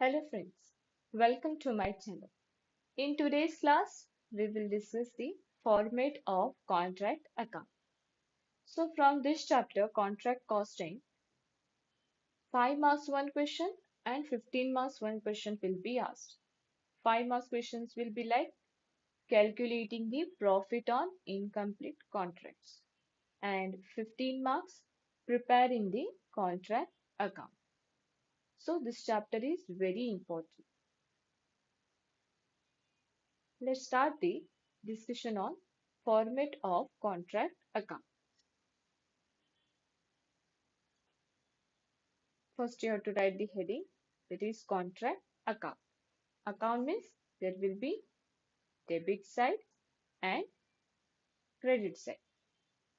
Hello friends, welcome to my channel. In today's class, we will discuss the format of contract account. So from this chapter, contract costing, 5 marks one question and 15 marks one question will be asked. 5 marks questions will be like calculating the profit on incomplete contracts and 15 marks preparing the contract account. So this chapter is very important. Let's start the discussion on format of contract account. First, you have to write the heading that is contract account. Account means there will be debit side and credit side.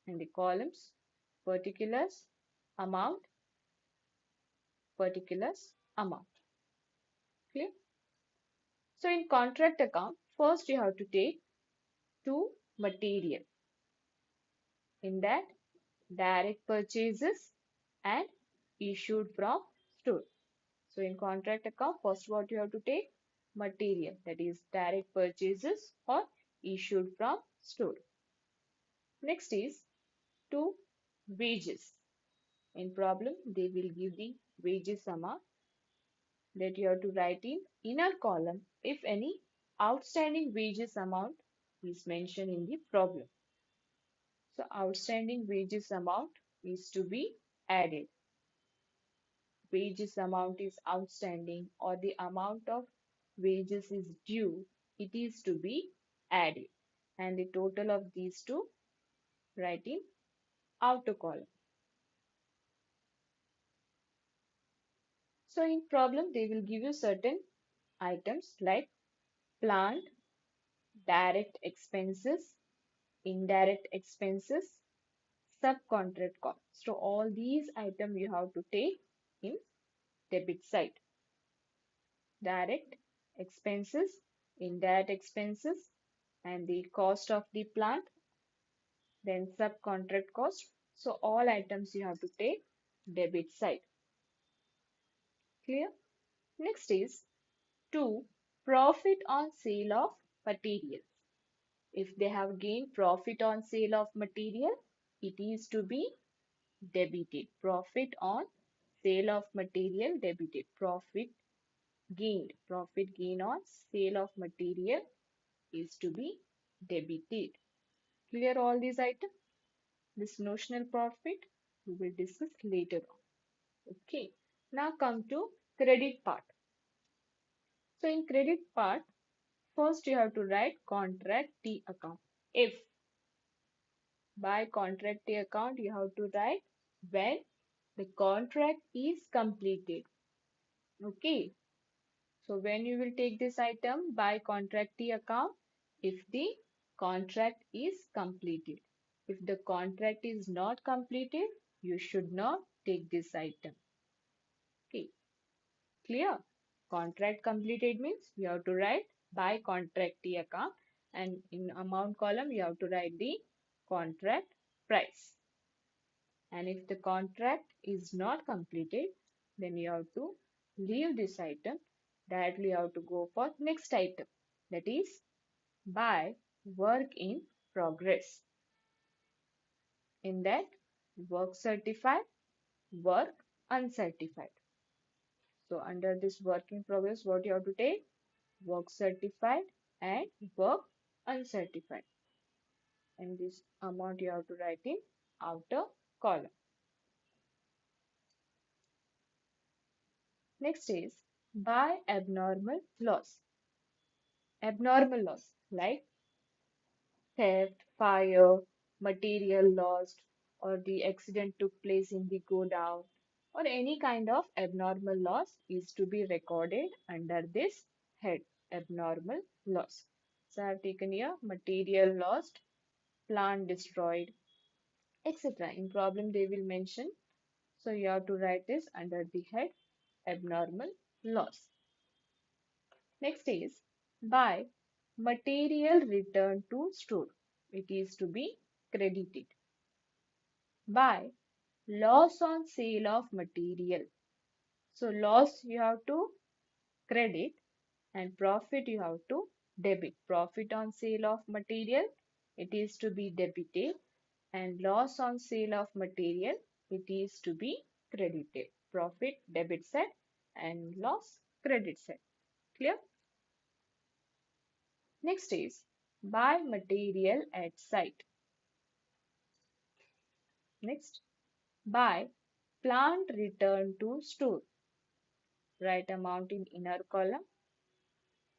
And the columns particulars, amount, particulars, amount. Clear? So in contract account, first you have to take two material. In that, direct purchases and issued from store. So in contract account, first what you have to take? Material, that is direct purchases or issued from store. Next is to wages. In problem, they will give the wages amount that you have to write in inner column if any outstanding wages amount is mentioned in the problem. So outstanding wages amount is to be added. Wages amount is outstanding or the amount of wages is due, it is to be added. And the total of these two write in outer column. So in problem, they will give you certain items like plant, direct expenses, indirect expenses, subcontract cost. So all these items you have to take in debit side. Direct expenses, indirect expenses, and the cost of the plant, then subcontract cost. So all items you have to take debit side. Clear? Next is to profit on sale of materials. If they have gained profit on sale of material, it is to be debited. Profit on sale of material debited. Profit gain on sale of material is to be debited. Clear all these items? This notional profit we will discuss later on. Okay. Now come to credit part. So in credit part, first you have to write contract T account. If by contract T account you have to write when the contract is completed. Okay. So when you will take this item by contract T account, if the contract is completed. If the contract is not completed, you should not take this item. Okay, clear? Contract completed means you have to write by contract T account and in amount column you have to write the contract price. And if the contract is not completed, then you have to leave this item. Directly you have to go for next item, that is by work in progress. In that, work certified, work uncertified. So under this work in progress, what you have to take? Work certified and work uncertified. And this amount you have to write in outer column. Next is by abnormal loss. Abnormal loss like theft, fire, material lost, or the accident took place in the godown, or any kind of abnormal loss is to be recorded under this head, abnormal loss. So I have taken here material lost, plant destroyed, etc. In problem they will mention. So you have to write this under the head, abnormal loss. Next is by material returned to store. It is to be credited. By loss on sale of material. So loss you have to credit, and profit you have to debit. Profit on sale of material, it is to be debited, and loss on sale of material, it is to be credited. Profit debit side and loss credit side. Clear? Next is buy material at site. Next, buy plant return to store. Write amount in inner column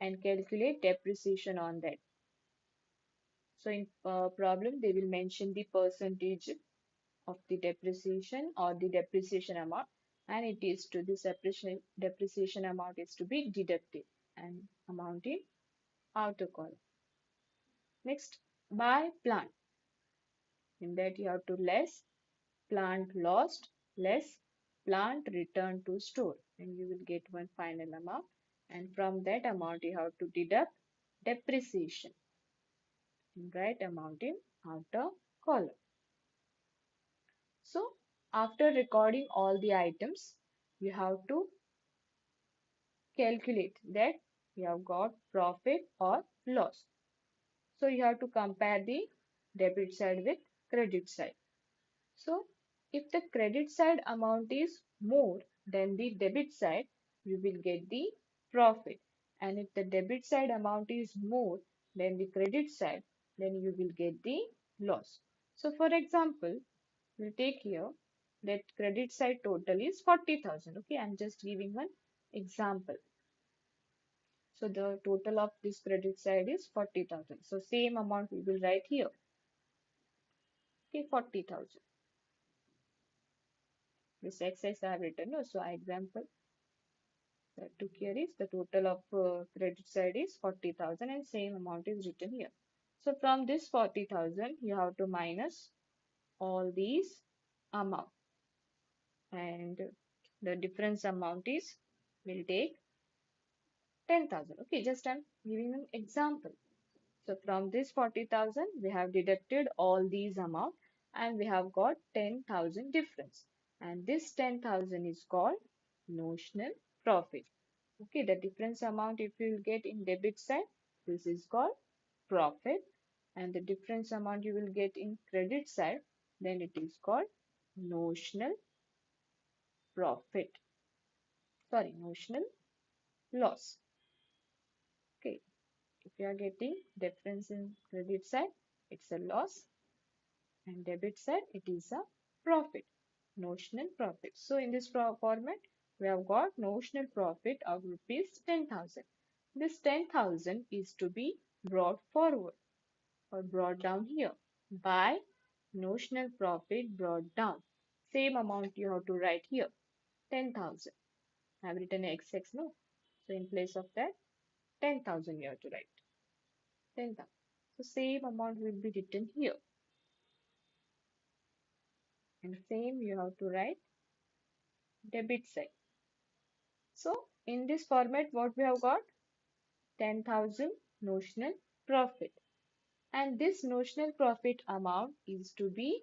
and calculate depreciation on that. So in problem, they will mention the percentage of the depreciation or the depreciation amount, and it is to this depreciation amount is to be deducted and amount in outer column. Next, buy plant. In that you have to less plant lost less plant returned to store, and you will get one final amount, and from that amount you have to deduct depreciation and write amount in outer column. So after recording all the items, you have to calculate that you have got profit or loss. So you have to compare the debit side with credit side. So if the credit side amount is more than the debit side, you will get the profit. And if the debit side amount is more than the credit side, then you will get the loss. So for example, we'll take here that credit side total is 40,000. Okay, I'm just giving one example. So the total of this credit side is 40,000. So same amount we will write here. Okay, 40,000. This exercise I have written. No? So example that took here is the total of credit side is 40,000 and same amount is written here. So from this 40,000 you have to minus all these amount, and the difference amount is will take 10,000. Okay, just I'm giving an example. So from this 40,000, we have deducted all these amount and we have got 10,000 difference. And this 10,000 is called notional profit. Okay, the difference amount if you will get in debit side, this is called profit. And the difference amount you will get in credit side, then it is called notional profit. Sorry, notional loss. Okay, if you are getting difference in credit side, it's a loss, and debit side it is a profit, notional profit. So in this format we have got notional profit of rupees 10,000. This 10,000 is to be brought forward or brought down here by notional profit brought down. Same amount you have to write here, 10,000. I have written XX, no? So in place of that 10,000 you have to write 10,000. So same amount will be written here, and same you have to write debit side. So in this format, what we have got? 10,000 notional profit. And this notional profit amount is to be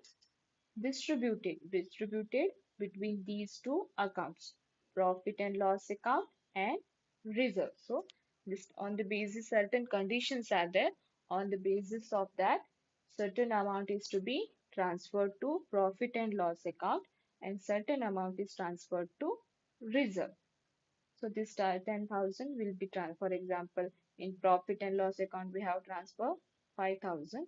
distributed between these two accounts, profit and loss account and reserve. So this on the basis certain conditions are there. On the basis of that, certain amount is to be transferred to profit and loss account and certain amount is transferred to reserve. So this 10,000 will be for example, in profit and loss account we have transfer 5,000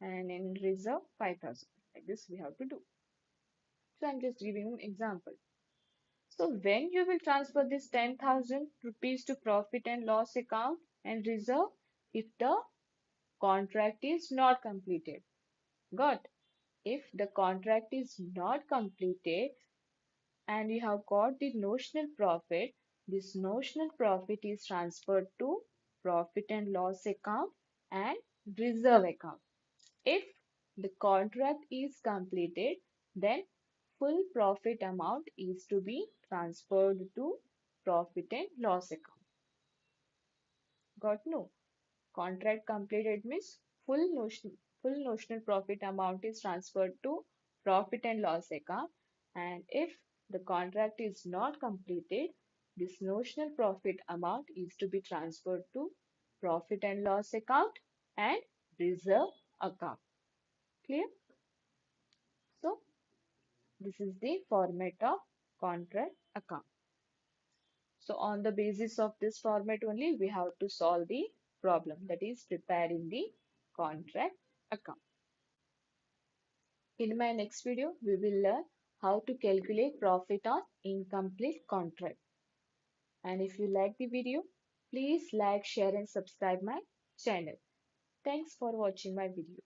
and in reserve 5,000. Like this we have to do. So I'm just giving an example. So when you will transfer this 10,000 rupees to profit and loss account and reserve, if the contract is not completed. Got? If the contract is not completed, and you have got the notional profit, this notional profit is transferred to profit and loss account and reserve account. If the contract is completed, then full profit amount is to be transferred to profit and loss account. Got? No? Contract completed means full notional profit amount is transferred to profit and loss account, and if the contract is not completed, This notional profit amount is to be transferred to profit and loss account and reserve account. Clear? So, this is the format of contract account. So, on the basis of this format only, we have to solve the problem, that is preparing the contract account. In my next video, we will learn how to calculate profit on incomplete contract. And if you like the video, please like, share and subscribe my channel. Thanks for watching my video.